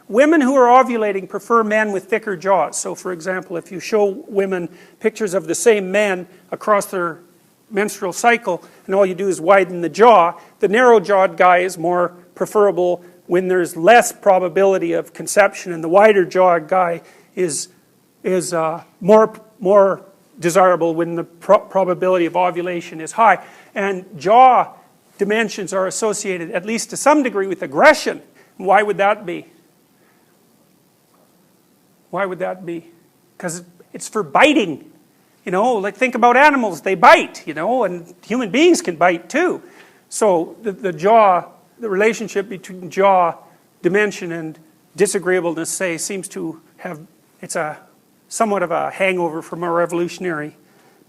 Women who are ovulating prefer men with thicker jaws. So for example, if you show women pictures of the same men across their menstrual cycle, and all you do is widen the jaw, the narrow-jawed guy is more preferable when there's less probability of conception, and the wider-jawed guy is more desirable when the probability of ovulation is high. And jaw dimensions are associated, at least to some degree, with aggression. Why would that be? Why would that be? Because it's for biting. You know, like think about animals, they bite, you know, and human beings can bite too. So the jaw, the relationship between jaw dimension and disagreeableness, say, seems to have, it's a somewhat of a hangover from our evolutionary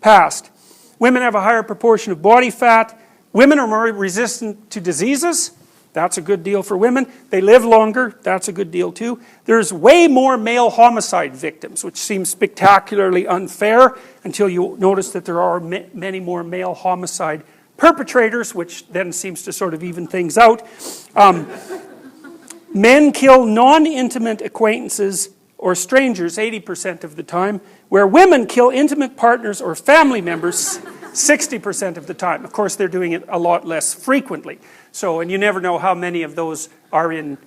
past. Women have a higher proportion of body fat. Women are more resistant to diseases. That's a good deal for women. They live longer. That's a good deal too. There's way more male homicide victims, which seems spectacularly unfair until you notice that there are many more male homicide perpetrators, which then seems to sort of even things out. Men kill non-intimate acquaintances or strangers 80% of the time, where women kill intimate partners or family members 60% of the time. Of course, they're doing it a lot less frequently. So, and you never know how many of those are in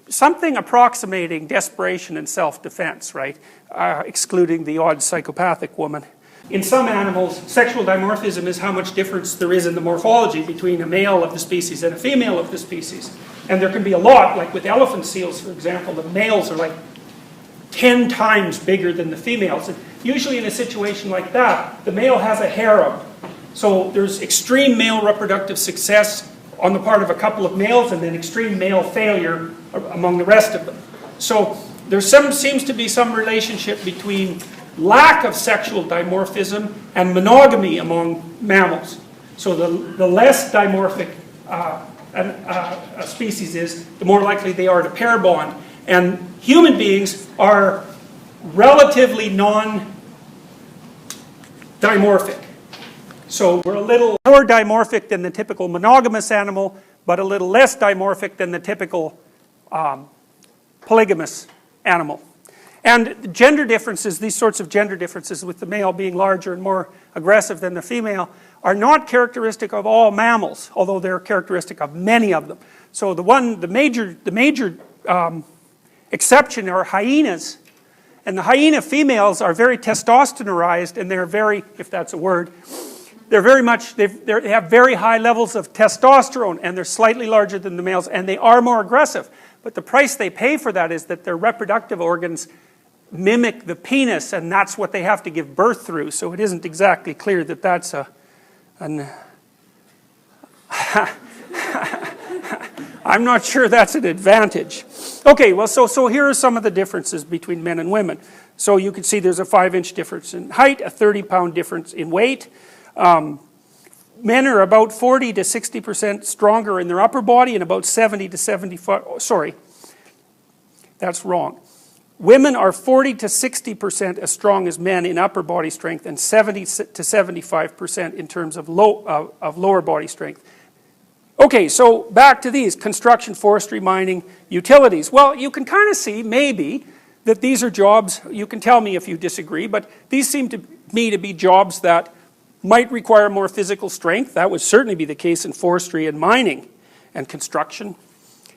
something approximating desperation and self-defense, right? Excluding the odd psychopathic woman. In some animals, sexual dimorphism is how much difference there is in the morphology between a male of the species and a female of the species. And there can be a lot, like with elephant seals, for example, the males are like 10 times bigger than the females. And usually in a situation like that, the male has a harem. So there's extreme male reproductive success on the part of a couple of males, and then extreme male failure among the rest of them. So there seems to be some relationship between lack of sexual dimorphism and monogamy among mammals. So the less dimorphic a species is, the more likely they are to pair bond. And human beings are relatively non-dimorphic. So we're a little more dimorphic than the typical monogamous animal, but a little less dimorphic than the typical polygamous animal. And gender differences, these sorts of gender differences, with the male being larger and more aggressive than the female, are not characteristic of all mammals, although they're characteristic of many of them. So the major exception are hyenas. And the hyena females are very testosteronized, and they're very, if that's a word, they're very much, they have very high levels of testosterone, and they're slightly larger than the males, and they are more aggressive. But the price they pay for that is that their reproductive organs mimic the penis, and that's what they have to give birth through. So it isn't exactly clear that that's I'm not sure that's an advantage. Okay, well, so here are some of the differences between men and women. So you can see there's a 5-inch difference in height, a 30-pound difference in weight. Men are about 40 to 60% stronger in their upper body, and about 70 to 75, sorry, that's wrong. Women are 40 to 60% as strong as men in upper body strength, and 70 to 75% in terms of lower body strength. Okay, so back to these: construction, forestry, mining, utilities. Well, you can kind of see, maybe, that these are jobs, you can tell me if you disagree, but these seem to me to be jobs that might require more physical strength. That would certainly be the case in forestry and mining and construction,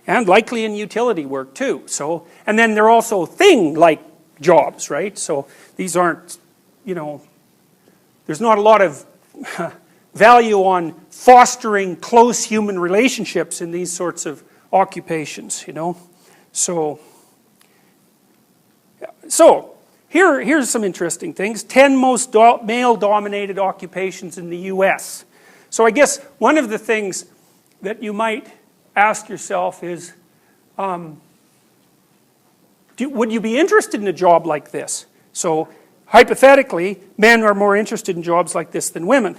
and likely in utility work too. So, and then they're also thing-like jobs, right? So these aren't, you know, there's not a lot of value on fostering close human relationships in these sorts of occupations, you know. So here's some interesting things. 10 most male-dominated occupations in the US. So I guess one of the things that you might ask yourself is, would you be interested in a job like this? So hypothetically, men are more interested in jobs like this than women.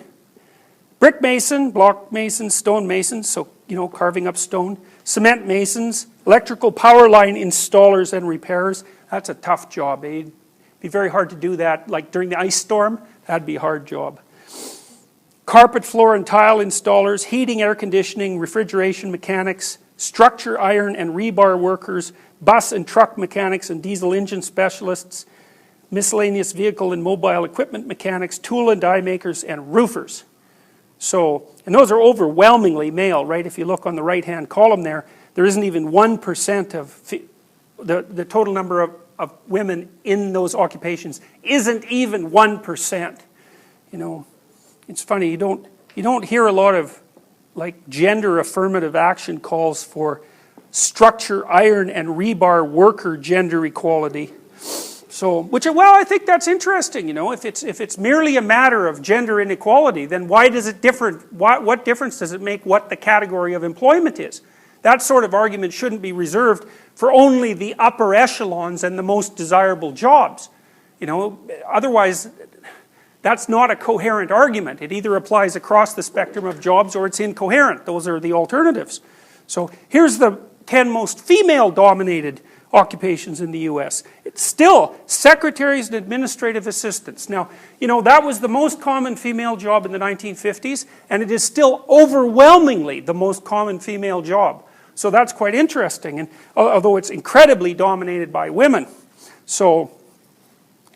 Brick mason, block masons, stone masons, so, you know, carving up stone. Cement masons, electrical power line installers and repairers. That's a tough job, eh? It'd be very hard to do that, like during the ice storm. That'd be a hard job. Carpet, floor, and tile installers, heating, air conditioning, refrigeration mechanics, structure, iron, and rebar workers, bus and truck mechanics and diesel engine specialists, miscellaneous vehicle and mobile equipment mechanics, tool and die makers, and roofers. So, and those are overwhelmingly male, right? If you look on the right-hand column there, there isn't even 1% of the total number of women in those occupations isn't even 1%. You know, it's funny, you don't hear a lot of like gender affirmative action calls for structure, iron, and rebar worker gender equality. So, well, I think that's interesting, you know, if it's merely a matter of gender inequality, then why does it what difference does it make what the category of employment is? That sort of argument shouldn't be reserved for only the upper echelons and the most desirable jobs. You know, otherwise, that's not a coherent argument. It either applies across the spectrum of jobs or it's incoherent. Those are the alternatives. So here's the 10 most female-dominated occupations in the U.S. It's still secretaries and administrative assistants. Now, you know, that was the most common female job in the 1950s, and it is still overwhelmingly the most common female job. So that's quite interesting, and although it's incredibly dominated by women. So,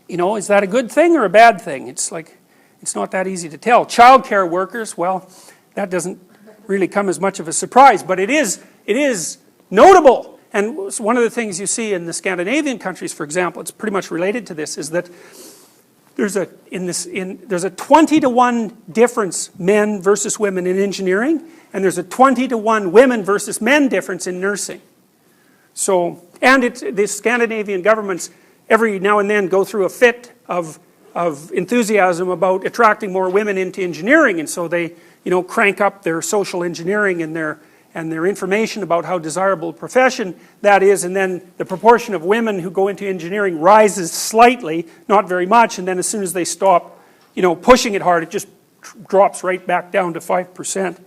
you know, is that a good thing or a bad thing? It's like, it's not that easy to tell. Childcare workers, well, that doesn't really come as much of a surprise, but it is notable. And one of the things you see in the Scandinavian countries, for example, it's pretty much related to this, is that there's a 20-to-1 difference men versus women in engineering, and there's a 20-to-1 women versus men difference in nursing. So, and the Scandinavian governments every now and then go through a fit of enthusiasm about attracting more women into engineering, and so they, you know, crank up their social engineering and their information about how desirable a profession that is, and then the proportion of women who go into engineering rises slightly, not very much, and then as soon as they stop, you know, pushing it hard, it just drops right back down to 5%.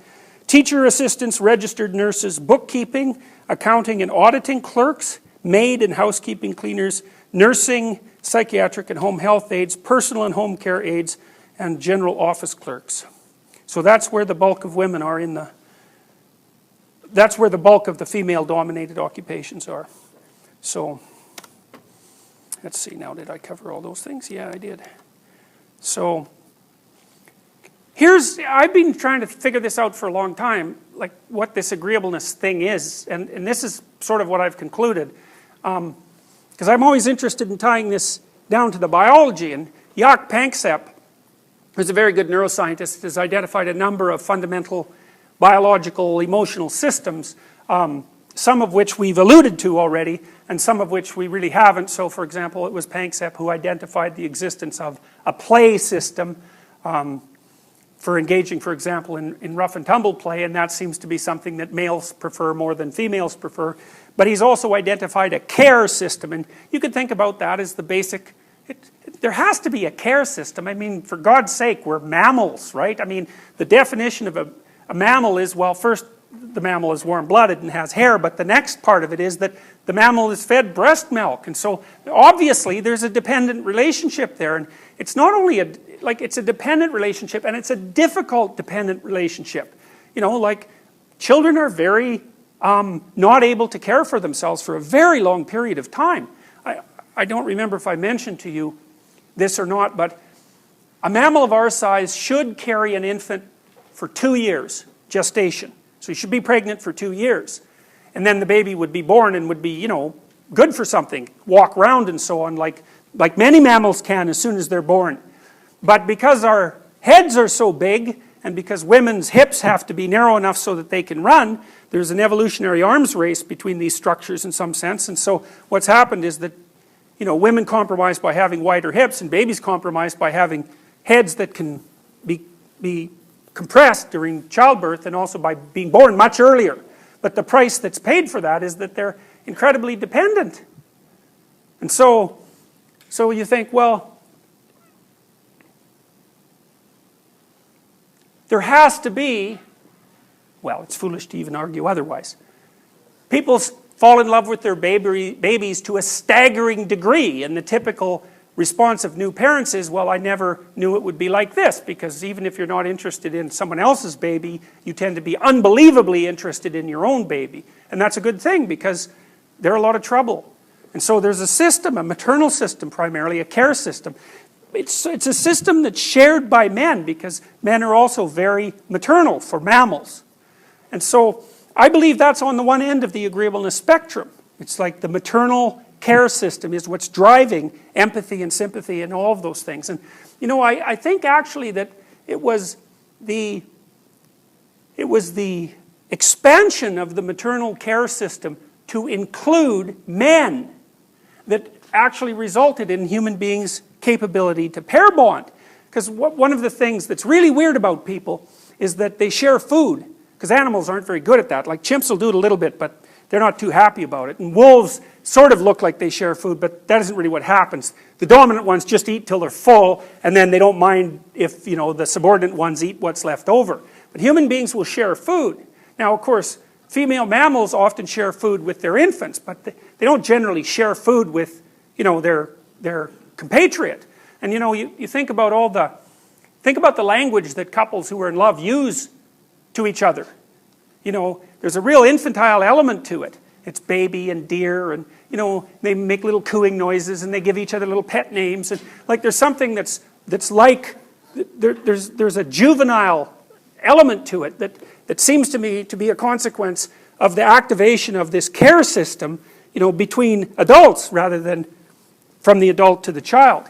Teacher assistants, registered nurses, bookkeeping, accounting and auditing clerks, maid and housekeeping cleaners, nursing, psychiatric and home health aides, personal and home care aides, and general office clerks. So that's where the bulk of women are that's where the bulk of the female-dominated occupations are. So, let's see now, did I cover all those things? Yeah, I did. So, I've been trying to figure this out for a long time, like what this agreeableness thing is, and this is sort of what I've concluded. Because I'm always interested in tying this down to the biology, and Jaak Panksepp, who's a very good neuroscientist, has identified a number of fundamental biological emotional systems, some of which we've alluded to already, and some of which we really haven't. So, for example, it was Panksepp who identified the existence of a play system for engaging, for example, in rough and tumble play, and that seems to be something that males prefer more than females prefer. But he's also identified a care system, and you could think about that as the basic, there has to be a care system. I mean, for God's sake, we're mammals, right? I mean, the definition of a mammal is, well, first, the mammal is warm-blooded and has hair, but the next part of it is that the mammal is fed breast milk, and so obviously there's a dependent relationship there, and it's not only it's a dependent relationship, and it's a difficult dependent relationship. You know, like, children are very not able to care for themselves for a very long period of time. I don't remember if I mentioned to you this or not, but a mammal of our size should carry an infant for 2 years, gestation. So you should be pregnant for 2 years. And then the baby would be born and would be, you know, good for something, walk around and so on, like many mammals can as soon as they're born. But because our heads are so big, and because women's hips have to be narrow enough so that they can run, there's an evolutionary arms race between these structures in some sense. And so what's happened is that, you know, women compromise by having wider hips, and babies compromise by having heads that can be compressed during childbirth, and also by being born much earlier. But the price that's paid for that is that they're incredibly dependent. And so you think, well, there has to be, well, it's foolish to even argue otherwise. People fall in love with their babies to a staggering degree, and the typical response of new parents is, well, I never knew it would be like this, because even if you're not interested in someone else's baby, you tend to be unbelievably interested in your own baby. And that's a good thing, because they're a lot of trouble. And so there's a system, a maternal system primarily, a care system. It's a system that's shared by men because men are also very maternal for mammals. And so I believe that's on the one end of the agreeableness spectrum. It's like the maternal care system is what's driving empathy and sympathy and all of those things. And you know, I think actually that it was the expansion of the maternal care system to include men that actually resulted in human beings' capability to pair bond. Because one of the things that's really weird about people is that they share food, because animals aren't very good at that. Like chimps will do it a little bit, but they're not too happy about it. And wolves sort of look like they share food, but that isn't really what happens. The dominant ones just eat till they're full, and then they don't mind if, you know, the subordinate ones eat what's left over. But human beings will share food. Now, of course, female mammals often share food with their infants, but they don't generally share food with, you know, their compatriot. And you know, you think about think about the language that couples who are in love use to each other. You know, there's a real infantile element to it. It's baby and dear, and you know, they make little cooing noises and they give each other little pet names, and like there's something that's like there's a juvenile element to it that seems to me to be a consequence of the activation of this care system, you know, between adults rather than from the adult to the child.